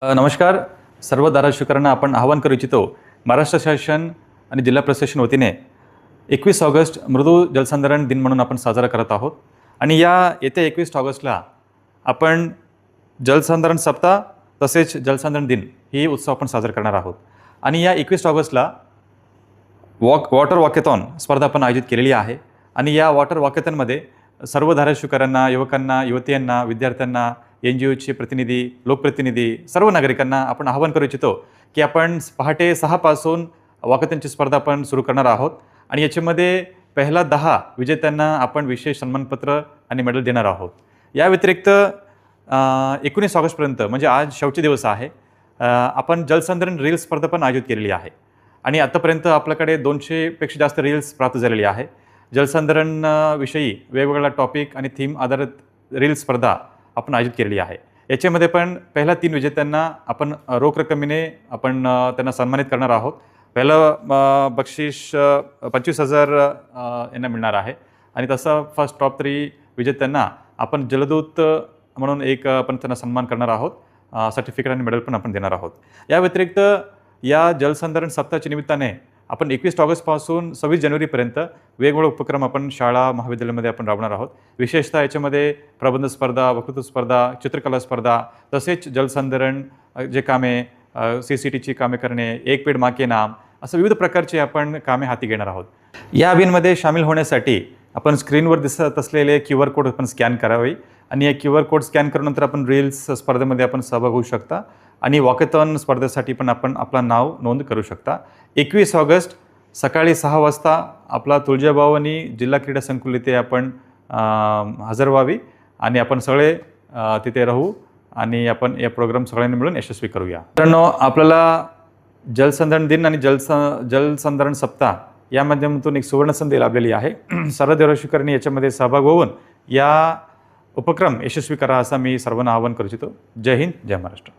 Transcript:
नमस्कार. सर्व धाराशिवकरांना आपण आवाहन करू इच्छितो. महाराष्ट्र शासन आणि जिल्हा प्रशासन वतीने 21 ऑगस्ट मृदू जलसंधारण दिन म्हणून आपण साजरा करत आहोत. आणि या येत्या 21 ऑगस्टला आपण जलसंधारण सप्ताह तसेच जलसंधारण दिन ही उत्सव आपण साजरा करणार आहोत. आणि या 21 ऑगस्टला वॉटर वॉकेथॉन स्पर्धा आपण आयोजित केलेली आहे. आणि या वॉटर वॉकेथॉनमध्ये सर्व धाराशिवकरांना, युवकांना, युवतीयांना, विद्यार्थ्यांना, NGOचे प्रतिनिधी, लोकप्रतिनिधी, सर्व नागरिकांना आपण आवाहन करू इच्छितो की आपण पहाटे 6 पासून वॉकेथॉनची स्पर्धा आपण सुरू करणार आहोत. आणि याच्यामध्ये पहिला 10 विजेत्यांना आपण विशेष सन्मानपत्र आणि मेडल देणार आहोत. या व्यतिरिक्त 19 ऑगस्टपर्यंत म्हणजे आज शेवटचे दिवस आहे, आपण जलसंधारण रील्स स्पर्धा पण आयोजित केलेली आहे. आणि आतापर्यंत आपल्याकडे 200पेक्षा जास्त रील्स प्राप्त झालेली आहे. जलसंधारण विषयी वेगवेगळा टॉपिक आणि थीम आधारित रील्स स्पर्धा आपण आयोजित केलेली आहे. याच्यामध्ये पण पहिल्या 3 विजेत्यांना आपण रोख रकमेने आपण त्यांना सन्मानित करणार आहोत. पहिलं बक्षीस 25,000 यांना मिळणार आहे. आणि तसं फर्स्ट टॉप 3 विजेत्यांना आपण जलदूत म्हणून एक आपण त्यांना सन्मान करणार आहोत. सर्टिफिकेट आणि मेडल पण आपण देणार आहोत. या व्यतिरिक्त या जलसंधारण सप्ताहाच्या निमित्ताने आपण 21 ऑगस्टपासून 26 जानेवारीपर्यंत वेगवेगळे उपक्रम आपण शाळा महाविद्यालयामध्ये आपण राबवणार आहोत. विशेषतः याच्यामध्ये प्रबंध स्पर्धा, वक्तृत्व स्पर्धा, चित्रकला स्पर्धा, तसेच जलसंधारण जे कामे, CCTची कामे करणे, एक पेड माँ के नाम, असं विविध प्रकारचे आपण कामे हाती घेणार आहोत. या अभियानमध्ये सामील होण्यासाठी आपण स्क्रीनवर दिसत असलेले QR कोड आपण स्कॅन करावे. आणि या QR कोड स्कॅन केल्यानंतर आपण रील्स स्पर्धेमध्ये आपण सहभाग होऊ शकता. आणि वॉकेथॉन स्पर्धेसाठी पण आपण आपलं नाव नोंद करू शकता. 21 ऑगस्ट सकाळी 6 वाजता आपला तुळजाभवानी जिल्हा क्रीडा संकुल इथे आपण हजर व्हावी. आणि आपण सगळे तिथे राहू आणि आपण या प्रोग्राम सगळ्यांनी मिळून यशस्वी करूया. मित्रांनो, आपल्याला जलसंधारण दिन आणि जलसंधारण सप्ताह या माध्यमातून एक सुवर्णसंधी लाभलेली आहे. सर्व धाराशिवकरांनी याच्यामध्ये सहभाग होऊन या उपक्रम यशस्वी करा असं मी सर्वांना आवाहन करू इच्छितो. जय हिंद, जय महाराष्ट्र.